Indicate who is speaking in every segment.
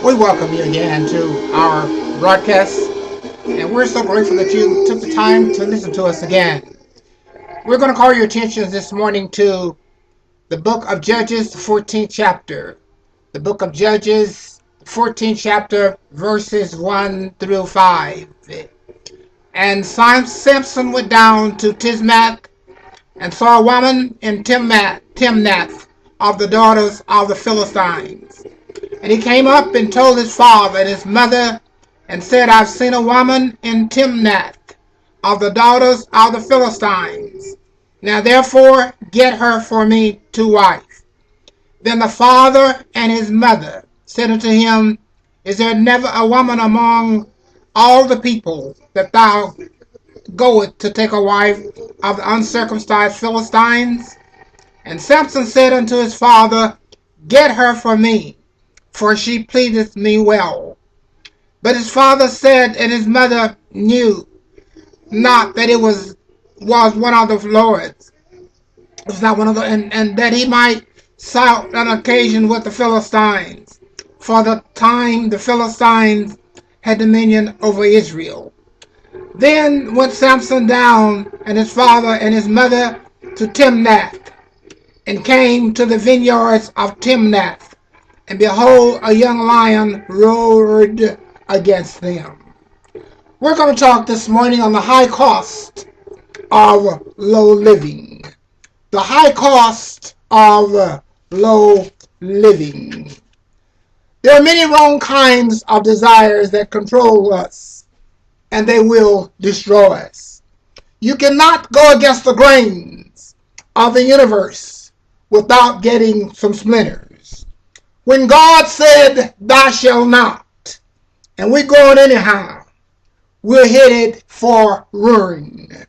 Speaker 1: We welcome you again to our broadcast, and we're so grateful that you took the time to listen to us again. We're going to call your attention this morning to the book of Judges, the 14th chapter. The book of Judges, 14th chapter, verses 1 through 5. And Samson went down to Tismath and saw a woman in Timnath of the daughters of the Philistines. And he came up and told his father and his mother, and said, I've seen a woman in Timnath of the daughters of the Philistines. Now therefore get her for me to wife. Then the father and his mother said unto him, Is there never a woman among all the people that thou goest to take a wife of the uncircumcised Philistines? And Samson said unto his father, Get her for me, for she pleaseth me well. But his father said, and his mother knew not that it was one of the Lord's. It was not one of the, and that he might sought an occasion with the Philistines. For the time the Philistines had dominion over Israel. Then went Samson down, and his father and his mother, to Timnath, and came to the vineyards of Timnath. And behold, a young lion roared against them. We're going to talk this morning on the high cost of low living. The high cost of low living. There are many wrong kinds of desires that control us, and they will destroy us. You cannot go against the grains of the universe without getting some splinters. When God said, Thou shalt not, and we're going anyhow, we're headed for ruin.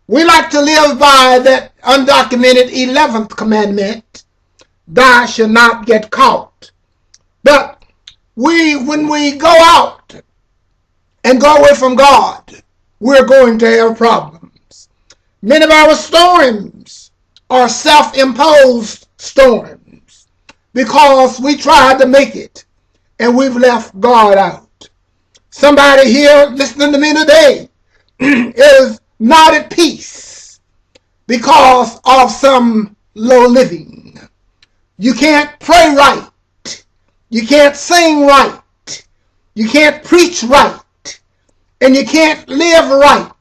Speaker 1: We like to live by that undocumented 11th commandment, Thou shalt not get caught. But when we go out and go away from God, we're going to have problems. Many of our storms are self-imposed storms because we tried to make it and we've left God out. Somebody here listening to me today is not at peace because of some low living. You can't pray right. You can't sing right. You can't preach right. And you can't live right.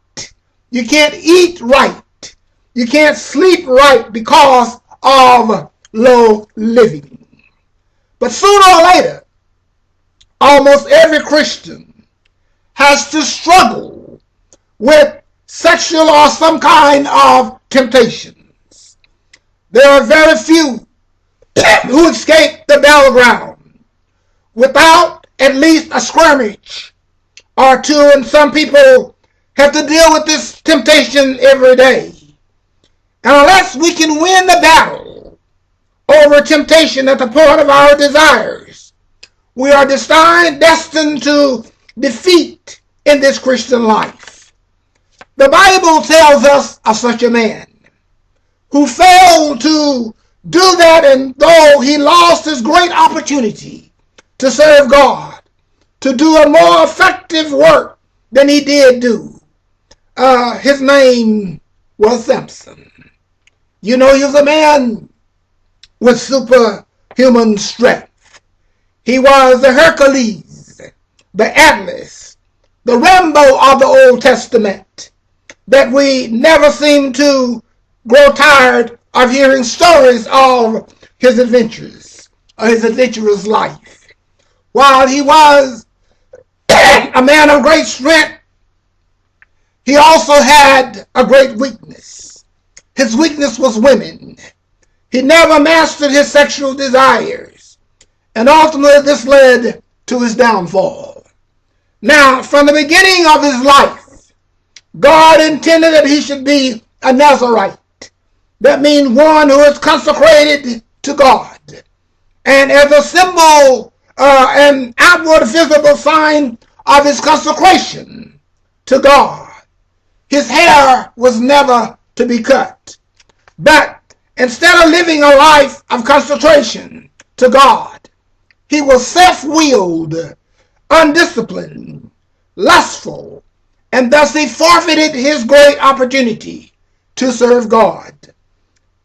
Speaker 1: You can't eat right. You can't sleep right because of low living. But sooner or later, almost every Christian has to struggle with sexual or some kind of temptations. There are very few who escape the battleground without at least a skirmish or two, and some people have to deal with this temptation every day. And unless we can win the battle over temptation at the point of our desires, we are destined to defeat in this Christian life. The Bible tells us of such a man who failed to do that, and though he lost his great opportunity to serve God, to do a more effective work than he did do. His name was Samson. You know, he was a man with superhuman strength. He was the Hercules, the Atlas, the Rambo of the Old Testament, that we never seem to grow tired of hearing stories of his adventures, or his adventurous life. While he was a man of great strength, he also had a great weakness. His weakness was women. He never mastered his sexual desires, and ultimately this led to his downfall. Now, from the beginning of his life, God intended that he should be a Nazarite. That means one who is consecrated to God. And as a symbol, an outward visible sign of his consecration to God, his hair was never to be cut. But Instead of living a life of consecration to God, he was self-willed, undisciplined, lustful, and thus he forfeited his great opportunity to serve God.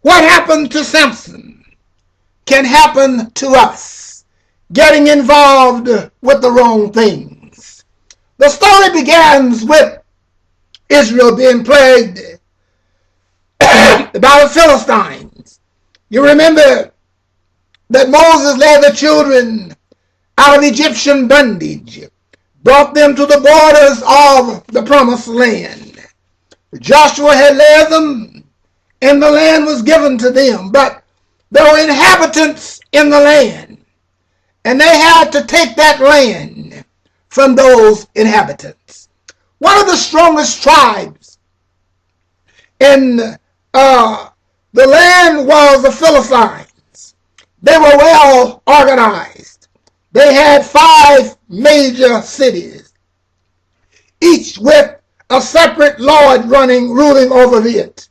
Speaker 1: What happened to Samson can happen to us, getting involved with the wrong things. The story begins with Israel being plagued by the Philistines. You remember that Moses led the children out of Egyptian bondage, brought them to the borders of the promised land. Joshua had led them, and the land was given to them, but there were inhabitants in the land, and they had to take that land from those inhabitants. One of the strongest tribes in the land was the Philistines. They were well organized. They had 5 major cities, each with a separate lord ruling over it.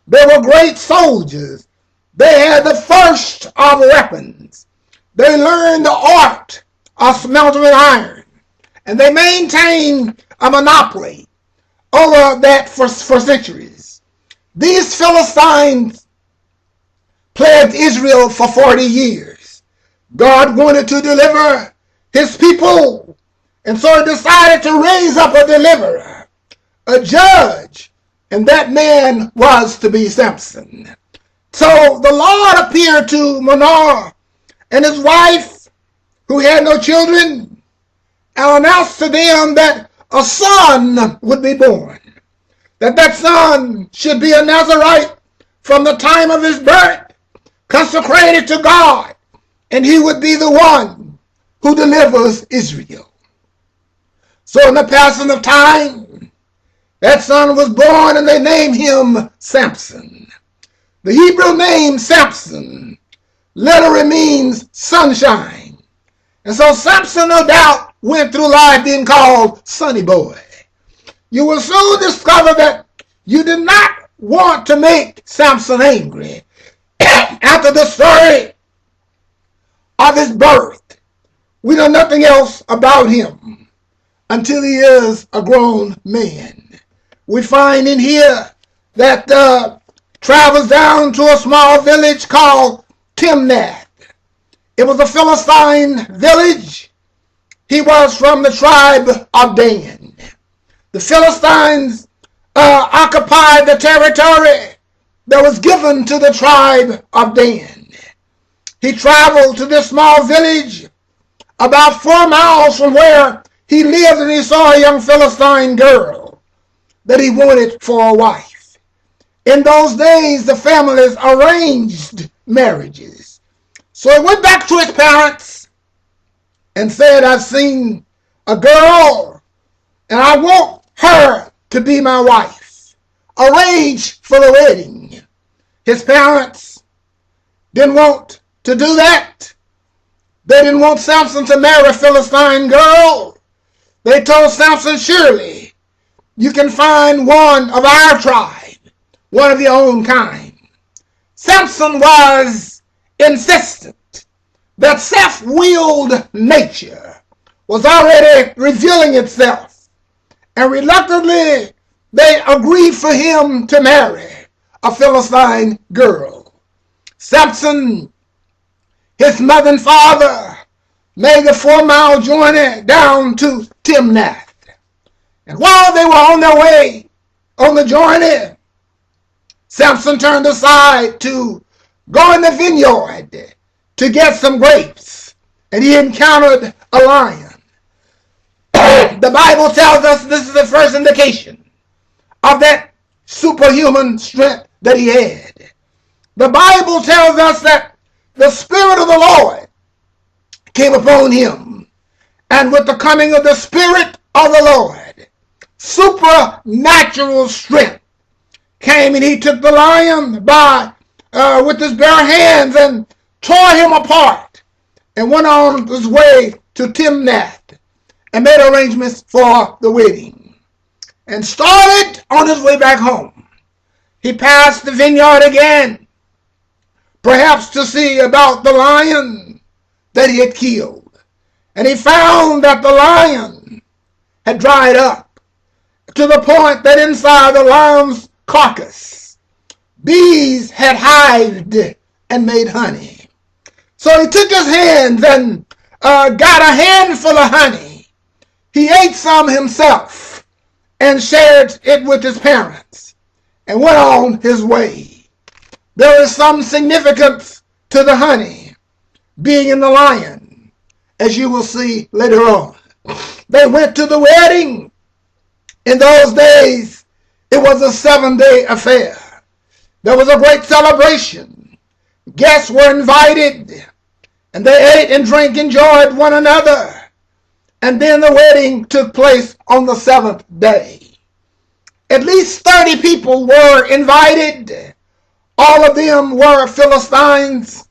Speaker 1: They were great soldiers. They had the first of weapons. They learned the art of smelting iron, and they maintained a monopoly over that for centuries. These Philistines plagued Israel for 40 years. God wanted to deliver his people, and so he decided to raise up a deliverer, a judge, and that man was to be Samson. So the Lord appeared to Manoah and his wife, who had no children, and announced to them that a son would be born, that son should be a Nazarite from the time of his birth, consecrated to God, and he would be the one who delivers Israel. So in the passing of time, that son was born, and they named him Samson. The Hebrew name Samson literally means sunshine. And so Samson, no doubt, went through life being called Sunny Boy. You will soon discover that you did not want to make Samson angry. After the story of his birth, we know nothing else about him until he is a grown man. We find in here that travels down to a small village called Timnath. It was a Philistine village. He was from the tribe of Dan. The Philistines occupied the territory that was given to the tribe of Dan. He traveled to this small village about 4 miles from where he lived, and he saw a young Philistine girl that he wanted for a wife. In those days, the families arranged marriages. So he went back to his parents and said, I've seen a girl, and I want her to be my wife. Arrange for the wedding. His parents didn't want to do that. They didn't want Samson to marry a Philistine girl. They told Samson, surely you can find one of our tribe, one of your own kind. Samson was insistent. That self-willed nature was already revealing itself, and reluctantly they agreed for him to marry a Philistine girl. Samson, his mother and father, made the 4-mile journey down to Timnath. And while they were on their way on the journey, Samson turned aside to go in the vineyard to get some grapes, and he encountered a lion. The Bible tells us this is the first indication of that superhuman strength that he had. The Bible tells us that the Spirit of the Lord came upon him, and with the coming of the Spirit of the Lord, supernatural strength came, and he took the lion by with his bare hands and tore him apart, and went on his way to Timnath and made arrangements for the wedding, and started on his way back home. He passed the vineyard again, perhaps to see about the lion that he had killed. And he found that the lion had dried up to the point that inside the lion's carcass, bees had hived and made honey. So he took his hands and got a handful of honey. He ate some himself and shared it with his parents and went on his way. There is some significance to the honey being in the lion, as you will see later on. They went to the wedding. In those days, it was a 7-day affair. There was a great celebration. Guests were invited, and they ate and drank, enjoyed one another. And then the wedding took place on the 7th day. At least 30 people were invited. All of them were Philistines,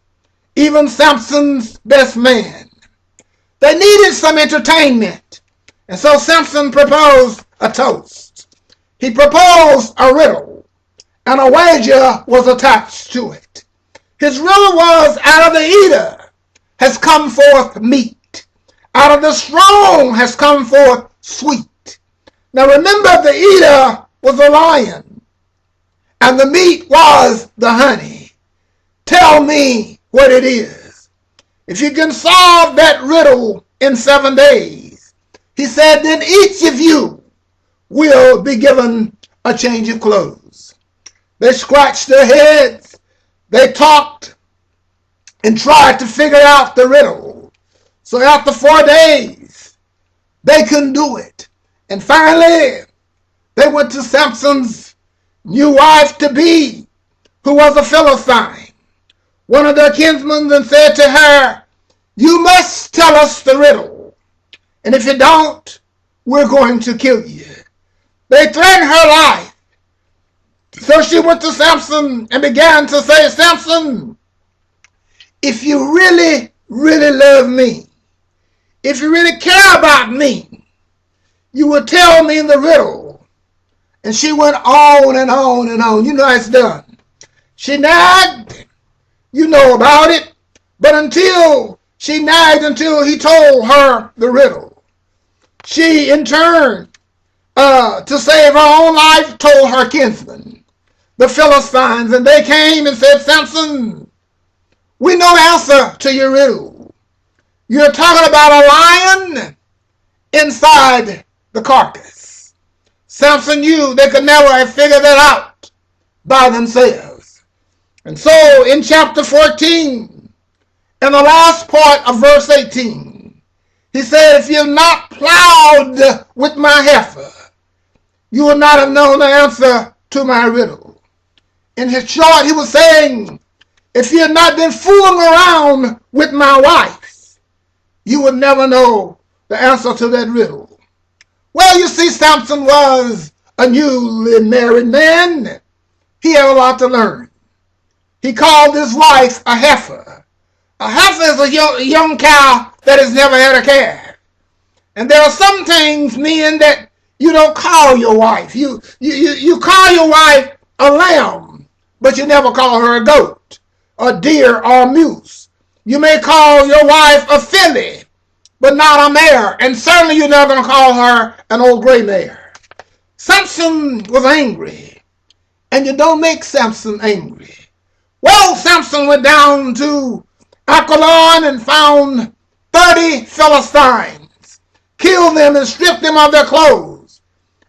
Speaker 1: even Samson's best man. They needed some entertainment, and so Samson proposed a toast. He proposed a riddle, and a wager was attached to it. His riddle was, out of the eater has come forth meat. Out of the strong has come forth sweet. Now remember, the eater was a lion, and the meat was the honey. Tell me what it is. If you can solve that riddle in 7 days, he said, then each of you will be given a change of clothes. They scratched their heads. They talked and tried to figure out the riddle. So after 4 days, they couldn't do it. And finally, they went to Samson's new wife-to-be, who was a Philistine, one of their kinsmen, and said to her, you must tell us the riddle, and if you don't, we're going to kill you. They threatened her life. So she went to Samson and began to say, Samson, if you really, really love me, if you really care about me, you will tell me the riddle. And she went on and on and on. You know how it's done. She nagged. You know about it. But she nagged until he told her the riddle. She, in turn, to save her own life, told her kinsmen, the Philistines, and they came and said, Samson, we know the answer to your riddle. You're talking about a lion inside the carcass. Samson knew they could never have figured that out by themselves. And so in chapter 14, in the last part of verse 18, he said, if you've not plowed with my heifer, you would not have known the answer to my riddle. In his short, he was saying, if you had not been fooling around with my wife, you would never know the answer to that riddle. Well, you see, Samson was a newly married man. He had a lot to learn. He called his wife a heifer. A heifer is a young cow that has never had a calf. And there are some things, men, that you don't call your wife. You call your wife a lamb, but you never call her a goat, a deer, or a moose. You may call your wife a filly, but not a mare. And certainly you're not going to call her an old gray mare. Samson was angry, and you don't make Samson angry. Well, Samson went down to Apollon and found 30 Philistines, killed them and stripped them of their clothes,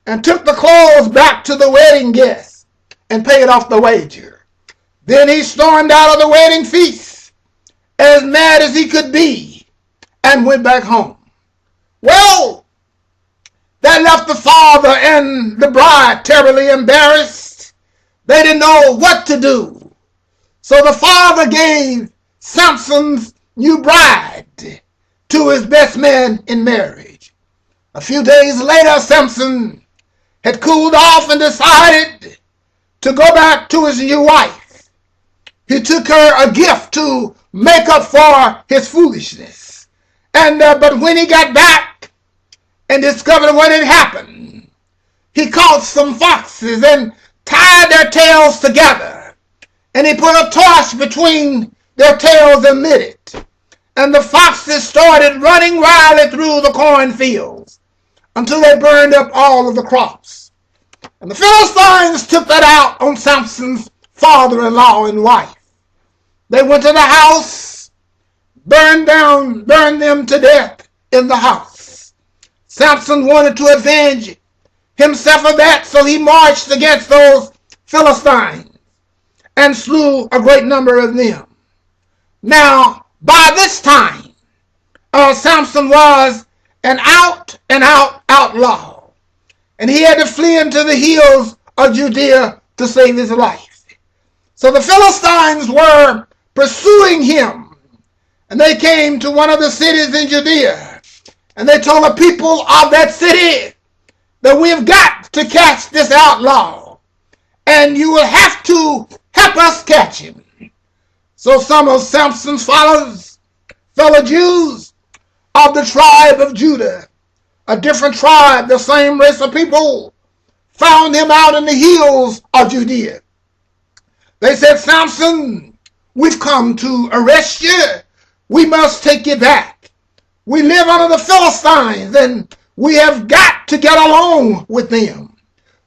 Speaker 1: and took the clothes back to the wedding guests and paid off the wager. Then he stormed out of the wedding feast as mad as he could be and went back home. Well, that left the father and the bride terribly embarrassed. They didn't know what to do. So the father gave Samson's new bride to his best man in marriage. A few days later, Samson had cooled off and decided to go back to his new wife. He took her a gift to make up for his foolishness. But when he got back and discovered what had happened, he caught some foxes and tied their tails together and he put a torch between their tails and lit it. And the foxes started running wildly through the cornfields until they burned up all of the crops. And the Philistines took that out on Samson's father-in-law and wife. They went to the house, burned them to death in the house. Samson wanted to avenge himself of that, so he marched against those Philistines and slew a great number of them. Now, by this time, Samson was an out-and-out outlaw, and he had to flee into the hills of Judea to save his life. So the Philistines were pursuing him, and they came to one of the cities in Judea, and they told the people of that city that we've got to catch this outlaw, and you will have to help us catch him. So some of Samson's fellow Jews of the tribe of Judah, a different tribe, the same race of people, found him out in the hills of Judea. They said, Samson, we've come to arrest you. We must take you back. We live under the Philistines, and we have got to get along with them.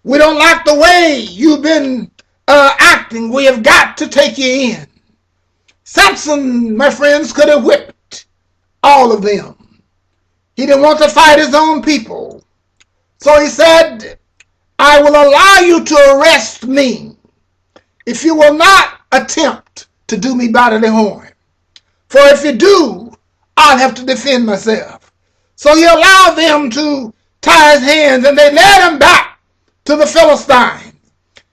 Speaker 1: We don't like the way you've been acting. We have got to take you in. Samson, my friends, could have whipped all of them. He didn't want to fight his own people. So he said, I will allow you to arrest me if you will not attempt to do me bodily harm. For if you do, I'll have to defend myself. So he allowed them to tie his hands, and they led him back to the Philistines.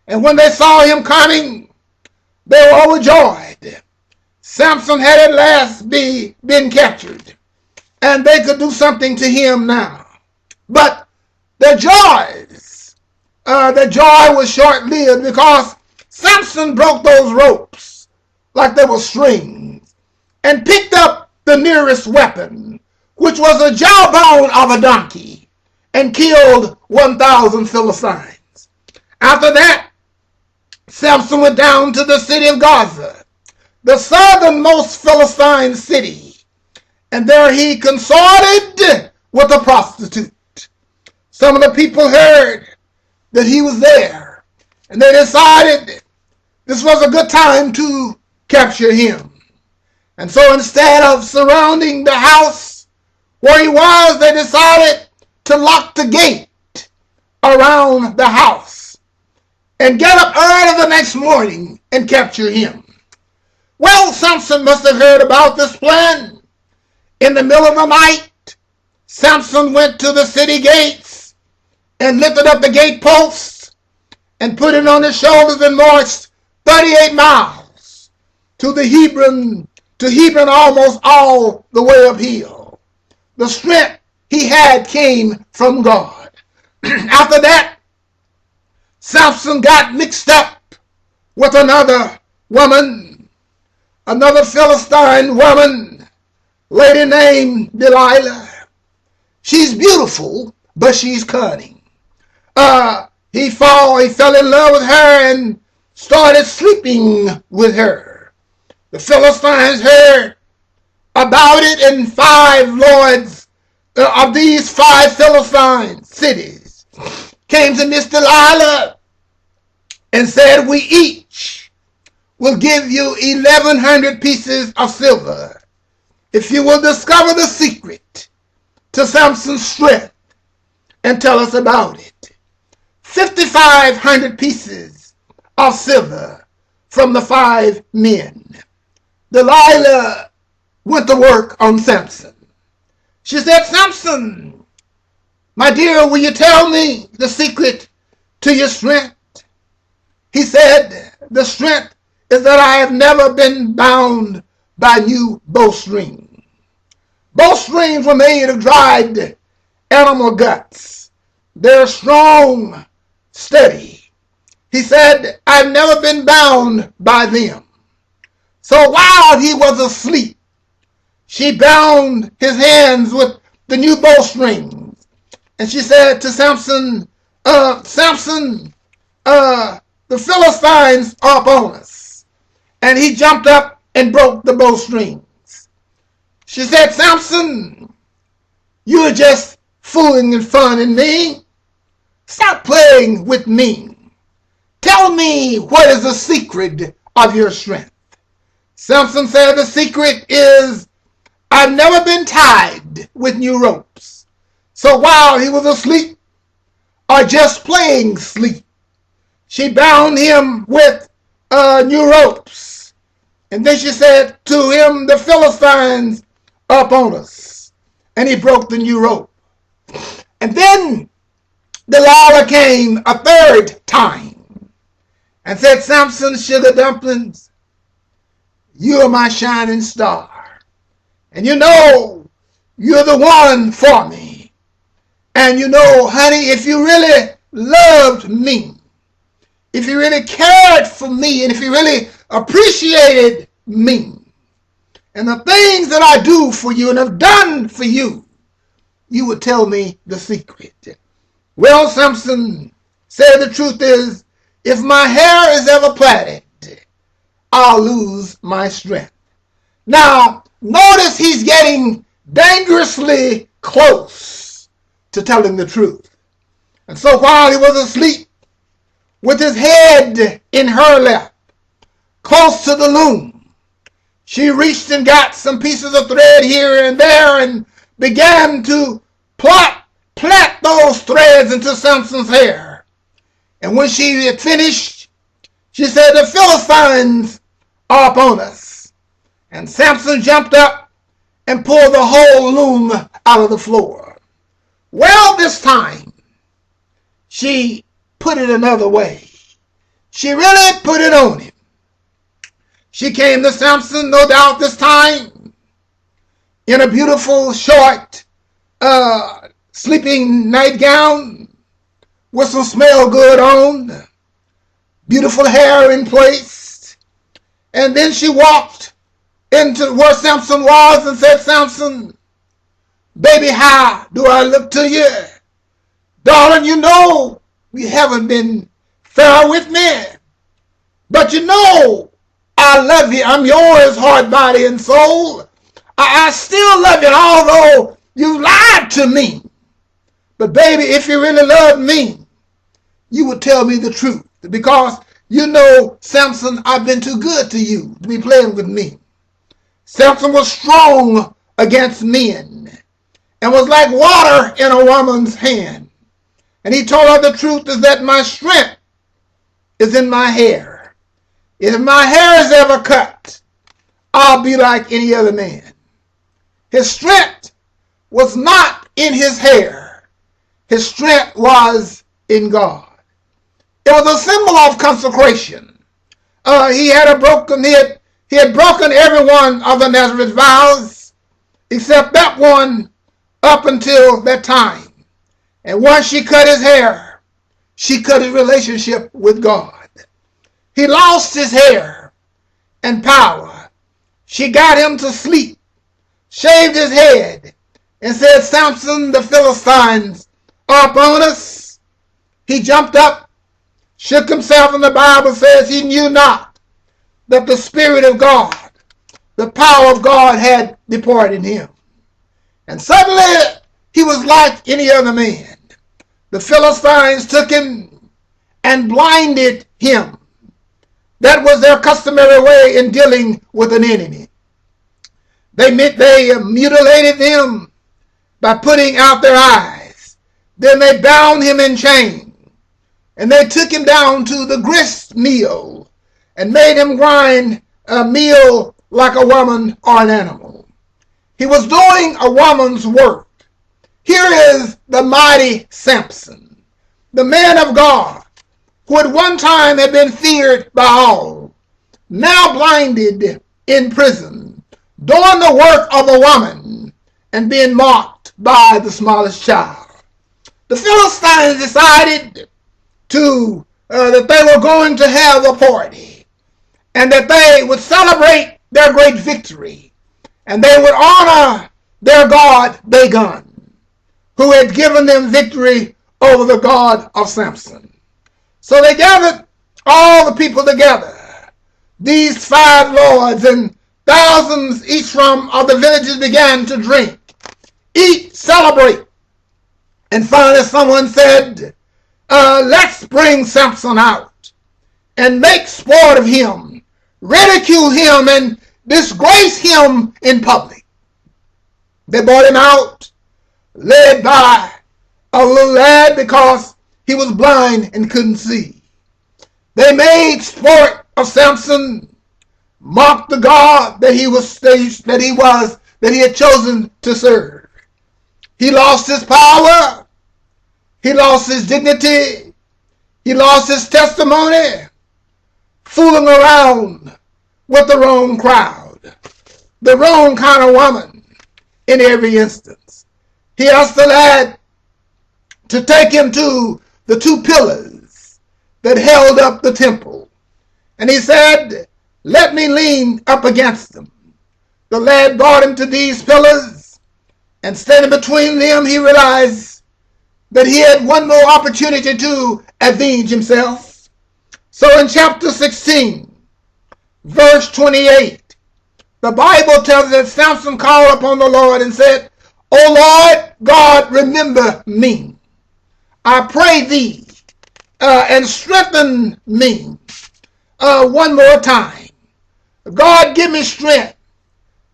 Speaker 1: And when they saw him coming, they were overjoyed. Samson had at last been captured, and they could do something to him now. But their joy was short-lived, because Samson broke those ropes like they were strings and picked up the nearest weapon, which was a jawbone of a donkey, and killed 1,000 Philistines. After that, Samson went down to the city of Gaza, the southernmost Philistine city, and there he consorted with a prostitute. Some of the people heard that he was there, and they decided this was a good time to capture him. And so instead of surrounding the house where he was, they decided to lock the gate around the house and get up early the next morning and capture him. Well, Samson must have heard about this plan. In the middle of the night, Samson went to the city gates and lifted up the gate posts and put it on his shoulders and marched 38 miles to Hebron almost all the way uphill. The strength he had came from God. After that, Samson got mixed up with another woman, another Philistine woman, lady named Delilah. She's beautiful, but she's cunning. He fell in love with her and started sleeping with her. The Philistines heard about it, and 5 lords of these 5 Philistine cities came to Miss Delilah and said, we each will give you 1,100 pieces of silver if you will discover the secret to Samson's strength and tell us about it. 5,500 pieces of silver from the 5 men. Delilah went to work on Samson. She said, Samson, my dear, will you tell me the secret to your strength? He said, the strength is that I have never been bound by new bowstrings. Bowstrings were made of dried animal guts. They're strong, steady. He said, I've never been bound by them. So while he was asleep, she bound his hands with the new bowstrings. And she said to Samson, Samson, the Philistines are upon us. and he jumped up and broke the bowstrings. She said, Samson, you're just fooling and funning me. Stop playing with me. Tell me, what is the secret of your strength? Samson said, the secret is, I've never been tied with new ropes. So while he was asleep or just playing sleep, she bound him with new ropes. And then she said to him, the Philistines are upon us. And he broke the new rope. And then Delilah came a third time and said, Samson, sugar dumplings, you are my shining star. And you know you're the one for me. And you know, honey, if you really loved me, if you really cared for me, and if you really appreciated me, and the things that I do for you and have done for you, you would tell me the secret. Well, Samson said, the truth is, if my hair is ever plaited, I'll lose my strength. Now, notice he's getting dangerously close to telling the truth. And so while he was asleep, with his head in her lap, close to the loom, she reached and got some pieces of thread here and there and began to plait those threads into Samson's hair. And when she had finished, she said, the Philistines are upon us. And Samson jumped up and pulled the whole loom out of the floor. Well, this time, she put it another way. She really put it on him. She came to Samson, no doubt this time, in a beautiful, short, sleeping nightgown with some smell good on, beautiful hair in place. And then she walked into where Samson was and said, Samson, baby, how do I look to you? Darling, you know you haven't been fair with me, but you know I love you. I'm yours, heart, body, and soul. I still love you, although you lied to me. But baby, if you really loved me, you would tell me the truth. Because you know, Samson, I've been too good to you to be playing with me. Samson was strong against men and was like water in a woman's hand. And he told her the truth is that my strength is in my hair. If my hair is ever cut, I'll be like any other man. His strength was not in his hair. His strength was in God. It was a symbol of consecration. He had broken every one of the Nazareth vows except that one up until that time. And once she cut his hair, she cut his relationship with God. He lost his hair and power. She got him to sleep, shaved his head, and said, Samson, the Philistines are upon us. He jumped up, shook himself, and the Bible says he knew not that the Spirit of God, the power of God had departed him. And suddenly he was like any other man. The Philistines took him and blinded him. That was their customary way in dealing with an enemy. They mutilated him by putting out their eyes. Then they bound him in chains. And they took him down to the grist mill and made him grind a meal like a woman or an animal. He was doing a woman's work. Here is the mighty Samson, the man of God, who at one time had been feared by all, now blinded in prison, doing the work of a woman and being mocked by the smallest child. The Philistines decided that they were going to have a party and that they would celebrate their great victory and they would honor their God Dagon, who had given them victory over the God of Samson. So they gathered all the people together these 5 lords and thousands each from of the villages began to drink, eat, celebrate. And finally someone said, let's bring Samson out and make sport of him, ridicule him, and disgrace him in public. They brought him out, led by a little lad because he was blind and couldn't see. They made sport of Samson, mocked the God that he had chosen to serve. He lost his power. He lost his dignity. He lost his testimony, fooling around with the wrong crowd, the wrong kind of woman in every instance. He asked the lad to take him to the 2 pillars that held up the temple. And he said, let me lean up against them. The lad brought him to these pillars, and standing between them, he realized that he had one more opportunity to avenge himself. So in chapter 16, verse 28, the Bible tells us that Samson called upon the Lord and said, O Lord God, remember me. I pray thee, and strengthen me one more time. God, give me strength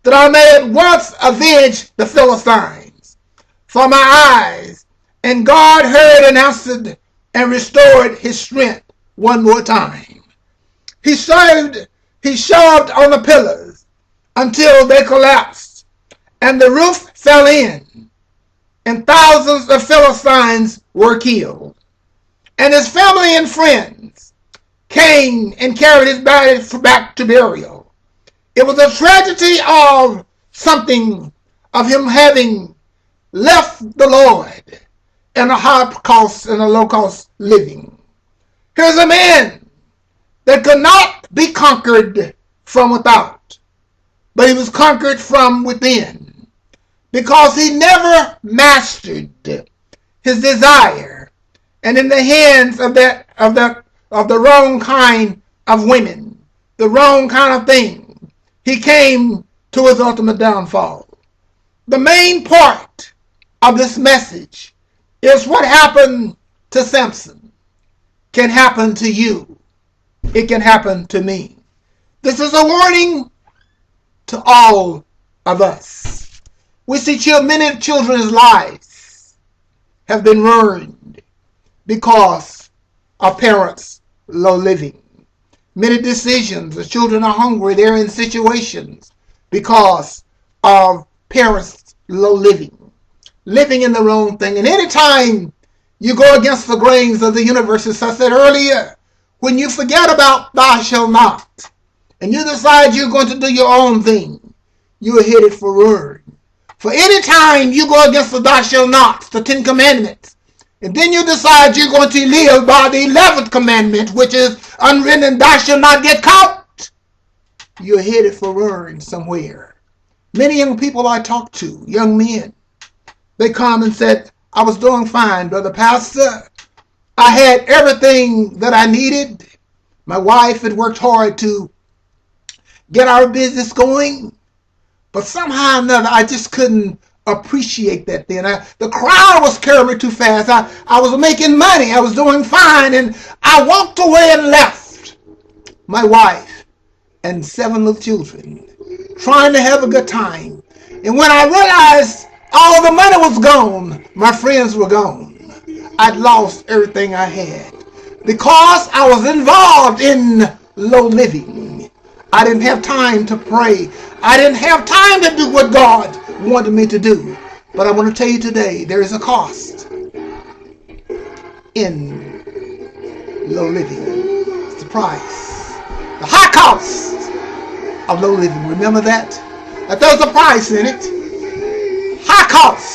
Speaker 1: that I may at once avenge the Philistines for my eyes. And God heard and answered and restored his strength one more time. He shoved on the pillars until they collapsed, and the roof fell in, and thousands of Philistines were killed. And his family and friends came and carried his body back to burial. It was a tragedy of something of him having left the Lord and a high cost and a low cost living. Here's a man that could not be conquered from without, but he was conquered from within, because he never mastered his desire, and in the hands of the wrong kind of women, the wrong kind of thing, he came to his ultimate downfall. The main part of this message is what happened to Samson can happen to you. It can happen to me. This is a warning to all of us. We see many children's lives have been ruined because of parents' low living. Many decisions, the children are hungry, they're in situations because of parents' low living in the wrong thing. And anytime you go against the grains of the universe, as I said earlier, when you forget about thou shalt not, and you decide you're going to do your own thing, you're headed for ruin. For any time you go against the thou shalt not, the 10 commandments, and then you decide you're going to live by the 11th commandment, which is unwritten, thou shalt not get caught, you're headed for ruin somewhere. Many young people I talk to, young men, they come and said, I was doing fine, Brother Pastor. I had everything that I needed. My wife had worked hard to get our business going, but somehow or another, I just couldn't appreciate that then. The crowd was carrying me too fast. I was making money. I was doing fine, and I walked away and left my wife and 7 little children, trying to have a good time. And when I realized all the money was gone, my friends were gone, I'd lost everything I had because I was involved in low living. I didn't have time to pray. I didn't have time to do what God wanted me to do. But I want to tell you today, there is a cost in low living. It's the price. The high cost of low living. Remember that? That there's a price in it. High cost